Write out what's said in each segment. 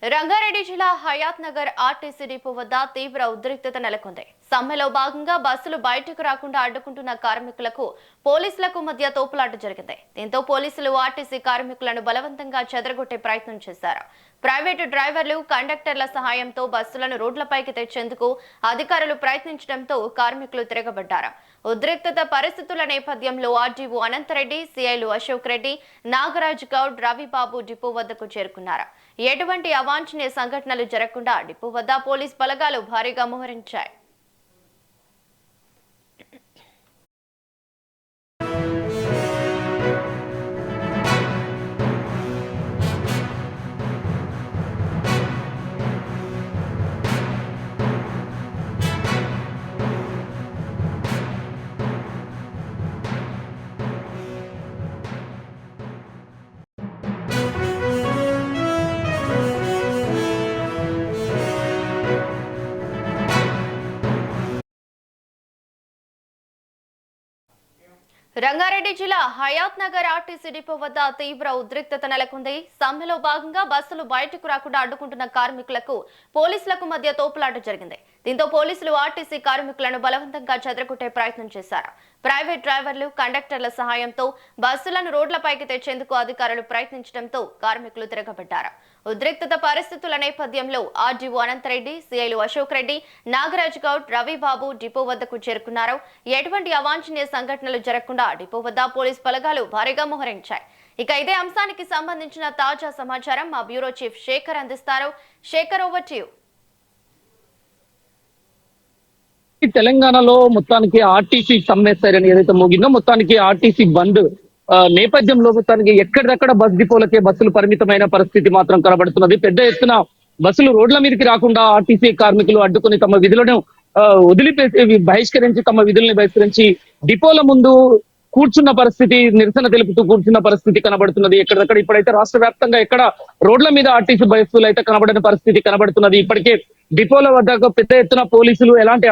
రంగారెడ్డి జిల్లా Hayat Nagar RTC depot వద్ద తీవ్ర ఉద్రిక్తత నెలకొంది. సమ్మెలో భాగంగా బస్సులు బయటకు రాకుండా అడ్డుకుంటున్న కార్మికులకు పోలీసులకు మధ్య తోపులాట జరిగింది. దీంతో పోలీసులు ఆర్టీసీ కార్మికులను బలవంతంగా చెదరగొట్టే ప్రయత్నం చేశారు. ప్రైవేటు డ్రైవర్లు, కండక్టర్ల సహాయంతో బస్సులను రోడ్లపైకి తెచ్చేందుకు అధికారులు ప్రయత్నించడంతో కార్మికులు తిరగబడ్డారు. ఉద్రిక్తత పరిస్థితుల నేపథ్యంలో ఆర్డీఓ అనంతరెడ్డి, సిఐలు అశోక్ రెడ్డి, నాగరాజ్ గౌడ్, రవిబాబు డిపో వద్దకు చేరుకున్నారు. ఎటువంటి అవాంఛనీయ సంఘటనలు జరగకుండా డిపో వద్ద పోలీస్ బలగాలు భారీగా మోహరించాయి. రంగారెడ్డి జిల్లా హయాత్ నగర్ ఆర్టీసీ డిపో వద్ద తీవ్ర ఉద్రిక్తత నెలకొంది. సమ్మెలో భాగంగా బస్సులు బయటకు రాకుండా అడ్డుకుంటున్న కార్మికులకు పోలీసులకు మధ్య తోపులాట జరిగింది. దీంతో పోలీసులు ఆర్టీసీ కార్మికులను బలవంతంగా చెదరగొట్టే ప్రయత్నం చేశారు. ప్రైవేట్ డ్రైవర్లు, కండక్టర్ల సహాయంతో బస్సులను రోడ్లపైకి తెచ్చేందుకు అధికారులు ప్రయత్నించడంతో కార్మికులు తిరగబడ్డారు. ఉద్రిక్తత పరిస్థితుల నేపథ్యంలో ఆర్డీఓ అనంతరెడ్డి, సిఐలు అశోక్ రెడ్డి, నాగరాజ్ గౌడ్, రవిబాబు డిపో వద్దకు చేరుకున్నారు. ఎటువంటి అవాంఛనీయ సంఘటనలు జరగకుండా డిపో వద్ద పోలీస్ బలగాలు భారీగా మోహరించాయి. ఇక ఇదే అంశానికి సంబంధించిన తాజా సమాచారం మా బ్యూరో చీఫ్ శేఖర్ అందిస్తారు. Shekhar, over to you. తెలంగాణలో మొత్తానికి ఆర్టీసీ సమ్మె సైరన్ ఏదైతే మోగిందో మొత్తానికి ఆర్టీసీ బంద్ నేపథ్యంలో మొత్తానికి ఎక్కడిదక్కడ బస్ డిపోలకే బస్సులు పరిమితమైన పరిస్థితి మాత్రం కనబడుతున్నది. పెద్ద ఎత్తున బస్సులు రోడ్ల మీదకి రాకుండా ఆర్టీసీ కార్మికులు అడ్డుకుని తమ విధులను బహిష్కరించి తమ విధుల్ని బహిష్కరించి డిపోల ముందు కూర్చున్న పరిస్థితి, నిరసన తెలుపుతూ కూర్చున్న పరిస్థితి కనబడుతున్నది. ఎక్కడిదక్కడ ఇప్పుడైతే రాష్ట్ర వ్యాప్తంగా ఎక్కడ రోడ్ల మీద ఆర్టీసీ బస్సులు అయితే కనబడిన పరిస్థితి కనబడుతున్నది. ఇప్పటికే డిపోల వద్ద పెద్ద ఎత్తున పోలీసులు ఎలాంటి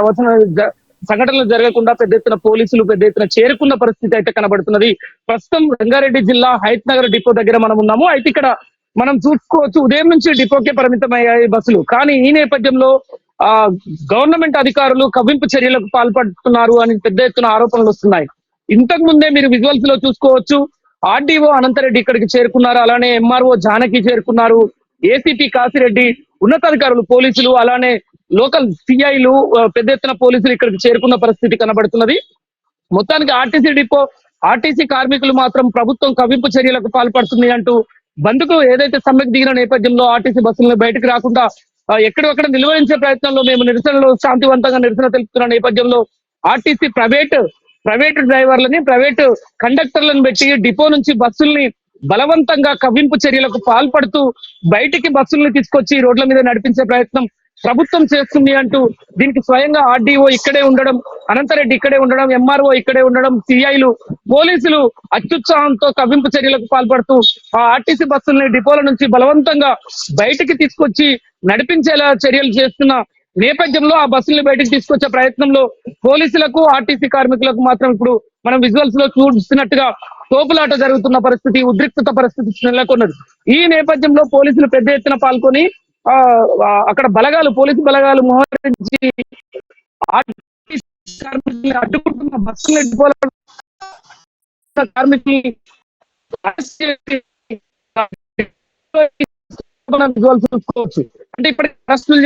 సంఘటనలు జరగకుండా పెద్ద ఎత్తున పోలీసులు పెద్ద ఎత్తున చేరుకున్న పరిస్థితి అయితే కనబడుతున్నది. ప్రస్తుతం రంగారెడ్డి జిల్లా హయత్ నగర్ డిపో దగ్గర మనం ఉన్నాము. అయితే ఇక్కడ మనం చూసుకోవచ్చు, ఉదయం నుంచి డిపోకే పరిమితమయ్యాయి బస్సులు. కానీ ఈ నేపథ్యంలో గవర్నమెంట్ అధికారులు కవ్వింపు చర్యలకు పాల్పడుతున్నారు అని పెద్ద ఎత్తున ఆరోపణలు వస్తున్నాయి. ఇంతకు ముందే మీరు విజువల్స్ లో చూసుకోవచ్చు, ఆర్డీఓ అనంతరెడ్డి ఇక్కడికి చేరుకున్నారు, అలానే ఎంఆర్ఓ జానకి చేరుకున్నారు, ఏసీపీ కాశిరెడ్డి, ఉన్నతాధికారులు పోలీసులు, అలానే లోకల్ సిఐలు పెద్ద ఎత్తున పోలీసులు ఇక్కడికి చేరుకున్న పరిస్థితి కనబడుతున్నది. మొత్తానికి ఆర్టీసీ డిపో, ఆర్టీసీ కార్మికులు మాత్రం ప్రభుత్వం కవ్వింపు చర్యలకు పాల్పడుతుంది అంటూ బంద్కు ఏదైతే సమ్మెకు దిగిన నేపథ్యంలో ఆర్టీసీ బస్సులను బయటకు రాకుండా ఎక్కడొక్కడ నిలువరించే ప్రయత్నంలో మేము నిరసనలో శాంతివంతంగా నిరసన తెలుపుతున్న నేపథ్యంలో ఆర్టీసీ ప్రైవేట్ డ్రైవర్లని, ప్రైవేట్ కండక్టర్లను పెట్టి డిపో నుంచి బస్సుల్ని బలవంతంగా కవ్వింపు చర్యలకు పాల్పడుతూ బయటికి బస్సుల్ని తీసుకొచ్చి రోడ్ల మీద నడిపించే ప్రయత్నం ప్రభుత్వం చేస్తుంది అంటూ దీనికి స్వయంగా ఆర్డీఓ ఇక్కడే ఉండడం, అనంతరెడ్డి ఇక్కడే ఉండడం, ఎంఆర్ఓ ఇక్కడే ఉండడం, సిఐలు, పోలీసులు అత్యుత్సాహంతో కవ్వింపు చర్యలకు పాల్పడుతూ ఆ ఆర్టీసీ బస్సుల్ని డిపోల నుంచి బలవంతంగా బయటికి తీసుకొచ్చి నడిపించేలా చర్యలు చేస్తున్న నేపథ్యంలో ఆ బస్సుల్ని బయటకు తీసుకొచ్చే ప్రయత్నంలో పోలీసులకు, ఆర్టీసీ కార్మికులకు మాత్రం ఇప్పుడు మనం విజువల్స్ లో చూస్తున్నట్టుగా తోపులాట జరుగుతున్న పరిస్థితి, ఉద్రిక్తత పరిస్థితి నెలకొన్నది. ఈ నేపథ్యంలో పోలీసులు పెద్ద ఎత్తున పాల్గొని అక్కడ పోలీసు బలగాలు మోహరించి ఆర్టీసీ కార్మికుల్ని అడ్డుకుంటున్న బస్సుల డిపోల కార్మికుల్ని విజువల్స్ చూసుకోవచ్చు. అంటే ఇప్పటికి అరెస్టులు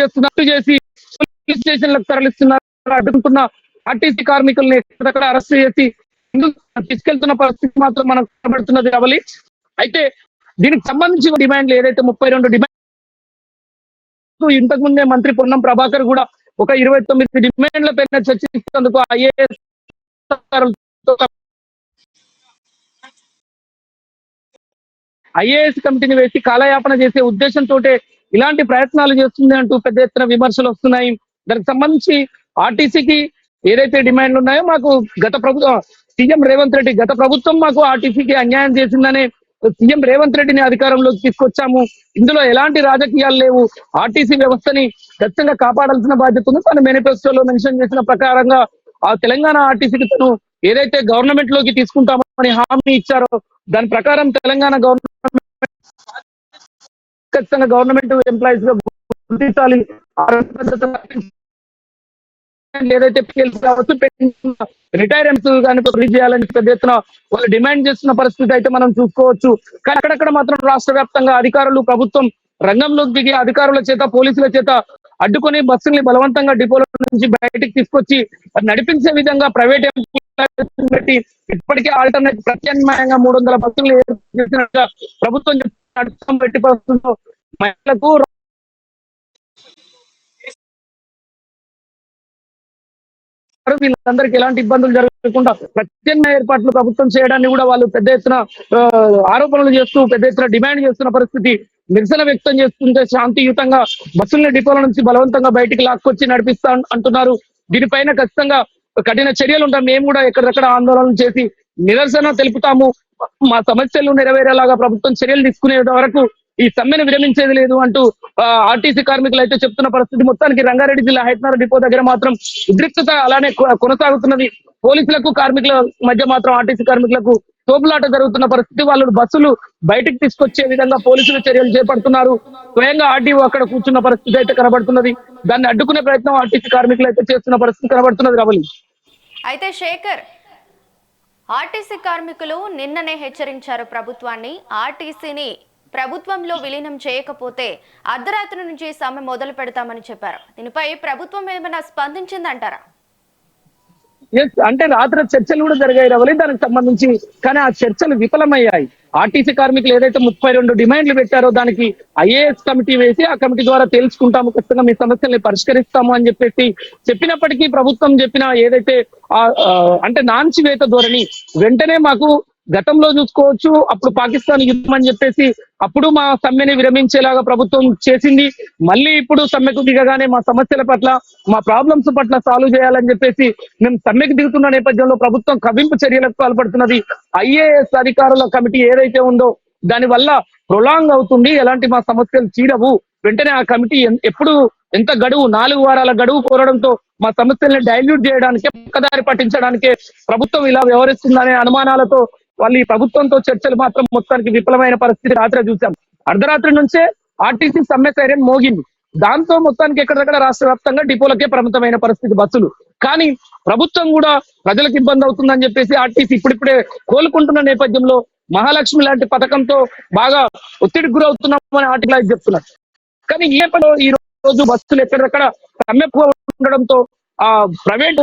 చేసి పోలీస్ స్టేషన్లకు తరలిస్తున్నారు. అడ్డుకుంటున్న ఆర్టీసీ కార్మికుల్ని ఎక్కడక్కడ అరెస్ట్ చేసి తీసుకెళ్తున్న పరిస్థితి మాత్రం మనకు కనబడుతున్నది. అవలి అయితే దీనికి సంబంధించిన డిమాండ్లు ఏదైతే 32 డిమాండ్, ఇంతకు ముందే మంత్రి పొన్నం ప్రభాకర్ కూడా ఒక 29 డిమాండ్ల పైన చర్చిస్తున్నందుకు ఐఏఎస్ కమిటీని వేసి కాలయాపన చేసే ఉద్దేశంతో ఇలాంటి ప్రయత్నాలు చేస్తుంది అంటూ పెద్ద ఎత్తున విమర్శలు వస్తున్నాయి. దానికి సంబంధించి ఆర్టీసీకి ఏదైతే డిమాండ్లు ఉన్నాయో, మాకు గత ప్రభుత్వం మాకు ఆర్టీసీకి అన్యాయం చేసిందనే సీఎం రేవంత్ రెడ్డిని అధికారంలోకి తీసుకొచ్చాము. ఇందులో ఎలాంటి రాజకీయాలు లేవు, ఆర్టీసీ వ్యవస్థని ఖచ్చితంగా కాపాడాల్సిన బాధ్యత ఉంది. తను మేనిఫెస్టోలో మెన్షన్ చేసిన ప్రకారంగా ఆ తెలంగాణ ఆర్టీసీకి తను ఏదైతే గవర్నమెంట్ లోకి తీసుకుంటామని హామీ ఇచ్చారో దాని ప్రకారం తెలంగాణ గవర్నమెంట్ ఖచ్చితంగా గవర్నమెంట్ ఎంప్లాయీస్ గా గుర్తించాలి. ఆ ఏదైతే పిఎల్సీ కావచ్చు రిటైర్మెంట్స్ కానీ రిలీజ్ చేయాలని పెద్ద ఎత్తున వాళ్ళు డిమాండ్ చేస్తున్న పరిస్థితి అయితే మనం చూసుకోవచ్చు. కానీ అక్కడక్కడ మాత్రం రాష్ట్ర వ్యాప్తంగా అధికారులు ప్రభుత్వం రంగంలోకి దిగి అధికారుల చేత పోలీసుల చేత అడ్డుకొని బస్సుల్ని బలవంతంగా డిపోల నుంచి బయటికి తీసుకొచ్చి నడిపించే విధంగా ప్రైవేట్ పెట్టి ఇప్పటికే ఆల్టర్నేట్ ప్రత్యామ్నాయంగా 300 బస్సులు ఏర్పాటు చేసినట్టుగా ప్రభుత్వం నడుపుతాం పెట్టి ప్రస్తుతం మహిళలకు వీళ్ళందరికీ ఎలాంటి ఇబ్బందులు జరగకుండా ప్రత్యామ్నాయ ఏర్పాట్లు ప్రభుత్వం చేయడాన్ని కూడా వాళ్ళు పెద్ద ఎత్తున ఆరోపణలు చేస్తూ పెద్ద ఎత్తున డిమాండ్ చేస్తున్న పరిస్థితి. నిరసన వ్యక్తం చేస్తుంటే శాంతియుతంగా బస్సుల్ని డిపోల నుంచి బలవంతంగా బయటికి లాక్కొచ్చి నడిపిస్తా అంటున్నారు. దీనిపైన ఖచ్చితంగా కఠిన చర్యలు ఉంటాం. మేము కూడా ఎక్కడెక్కడ ఆందోళన చేసి నిరసన తెలుపుతాము. మా సమస్యలు నెరవేరేలాగా ప్రభుత్వం చర్యలు తీసుకునే వరకు ఈ సమ్మెను విరమించేది లేదు అంటూ ఆర్టీసీ కార్మికులు అయితే చెప్తున్న పరిస్థితి. మొత్తానికి రంగారెడ్డి జిల్లా హైట్నగర్ డిపో దగ్గర మాత్రం ఉద్రిక్తత అలానే కొనసాగుతున్నది. పోలీసులకు కార్మికుల మధ్య మాత్రం ఆర్టీసీ కార్మికులకు తోపులాట జరుగుతున్న పరిస్థితి. వాళ్ళు బస్సులు బయటికి తీసుకొచ్చే విధంగా పోలీసులు చర్యలు చేపడుతున్నారు. స్వయంగా ఆర్టీఓ అక్కడ కూర్చున్న పరిస్థితి అయితే కనబడుతున్నది. దాన్ని అడ్డుకునే ప్రయత్నం ఆర్టీసీ కార్మికులు అయితే చేస్తున్న పరిస్థితి కనబడుతున్నది. రవలి అయితే శేఖర్, ఆర్టీసీ కార్మికులు నిన్ననే హెచ్చరించారు ప్రభుత్వాన్ని, ఆర్టీసీని ప్రభుత్వంలో విలీనం చేయకపోతే అర్ధరాత్రి నుంచి సమ్మె మొదలు పెడతామని చెప్పారు. దీనిపై ప్రభుత్వం ఏమైనా స్పందించిందంటారా? అంటే రాత్రి చర్చలు కూడా జరిగాయి రవలి దానికి సంబంధించి. కానీ ఆ చర్చలు విఫలమయ్యాయి. ఆర్టీసీ కార్మికులు ఏదైతే 32 డిమాండ్లు పెట్టారో దానికి ఐఏఎస్ కమిటీ వేసి ఆ కమిటీ ద్వారా తెలుసుకుంటాము, ఖచ్చితంగా మీ సమస్యల్ని పరిష్కరిస్తాము అని చెప్పినప్పటికీ ప్రభుత్వం చెప్పిన ఏదైతే అంటే నాన్చివేత ధోరణి వెంటనే మాకు గతంలో చూసుకోవచ్చు. అప్పుడు పాకిస్తాన్ యుద్ధం అని చెప్పేసి అప్పుడు మా సమ్మెని విరమించేలాగా ప్రభుత్వం చేసింది. మళ్ళీ ఇప్పుడు సమ్మెకు దిగగానే మా సమస్యల పట్ల మా ప్రాబ్లమ్స్ పట్ల సాల్వ్ చేయాలని చెప్పేసి మేము సమ్మెకు దిగుతున్న నేపథ్యంలో ప్రభుత్వం కవింపు చర్యలకు పాల్పడుతున్నది. ఐఏఎస్ అధికారుల కమిటీ ఏదైతే ఉందో దాని వల్ల ప్రొలాంగ్ అవుతుంది, ఎలాంటి మా సమస్యలు తీరవు. వెంటనే ఆ కమిటీ ఎప్పుడు ఎంత గడువు 4 వారాల గడువు కోరడంతో మా సమస్యల్ని డైల్యూట్ చేయడానికే పక్కదారి పట్టించడానికే ప్రభుత్వం ఇలా వ్యవహరిస్తుందనే అనుమానాలతో వాళ్ళు ఈ ప్రభుత్వంతో చర్చలు మాత్రం మొత్తానికి విఫలమైన పరిస్థితి రాత్రి చూసాం. అర్ధరాత్రి నుంచే ఆర్టీసీ సమ్మె సైరన్ మోగింది. దాంతో మొత్తానికి ఎక్కడెక్కడ రాష్ట్ర వ్యాప్తంగా డిపోలకే పరిమితమైన పరిస్థితి బస్సులు. కానీ ప్రభుత్వం కూడా ప్రజలకు ఇబ్బంది అవుతుందని చెప్పేసి ఆర్టీసీ ఇప్పుడిప్పుడే కోలుకుంటున్న నేపథ్యంలో మహాలక్ష్మి లాంటి పథకంతో బాగా ఒత్తిడికి గురవుతున్నామని ఆర్టికల్ చెప్తున్నారు. కానీ ఈ రోజు బస్సులు ఎక్కడెక్కడ సమ్మె ఉండడంతో ఆ ప్రైవేట్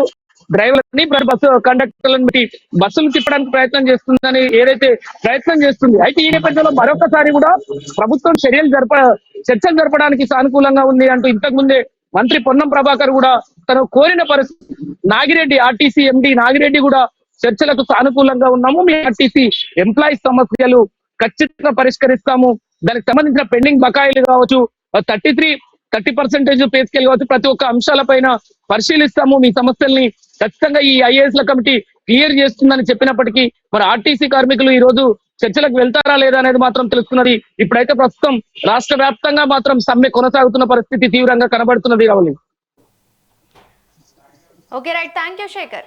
డ్రైవర్లని బస్సు కండక్టర్లను బట్టి బస్సులు తిప్పడానికి ప్రయత్నం చేస్తుందని ఏదైతే ప్రయత్నం చేస్తుంది. అయితే ఈ నేపథ్యంలో మరొకసారి కూడా ప్రభుత్వం చర్చలు జరపడానికి సానుకూలంగా ఉంది అంటూ ఇంతకు ముందే మంత్రి పొన్నం ప్రభాకర్ కూడా తను కోరిన పరిస్థితి. నాగిరెడ్డి ఆర్టీసీ ఎండి నాగిరెడ్డి కూడా చర్చలకు సానుకూలంగా ఉన్నాము, మీ ఆర్టీసీ ఎంప్లాయీస్ సమస్యలు ఖచ్చితంగా పరిష్కరిస్తాము, దానికి సంబంధించిన పెండింగ్ బకాయిలు కావచ్చు 30% పే స్కేల్ కావచ్చు ప్రతి ఒక్క అంశాలపైన పరిశీలిస్తాము, మీ సమస్యల్ని ఖచ్చితంగా ఈ ఐఏఎస్ ల కమిటీ క్లియర్ చేస్తుందని చెప్పినప్పటికీ మరి ఆర్టీసీ కార్మికులు ఈ రోజు చర్చలకు వెళ్తారా లేదా అనేది మాత్రం తెలుస్తున్నది. ఇప్పుడైతే ప్రస్తుతం రాష్ట్ర వ్యాప్తంగా మాత్రం సమ్మె కొనసాగుతున్న పరిస్థితి తీవ్రంగా కనబడుతున్నది. రావాలి. Okay right, thank you Shekhar.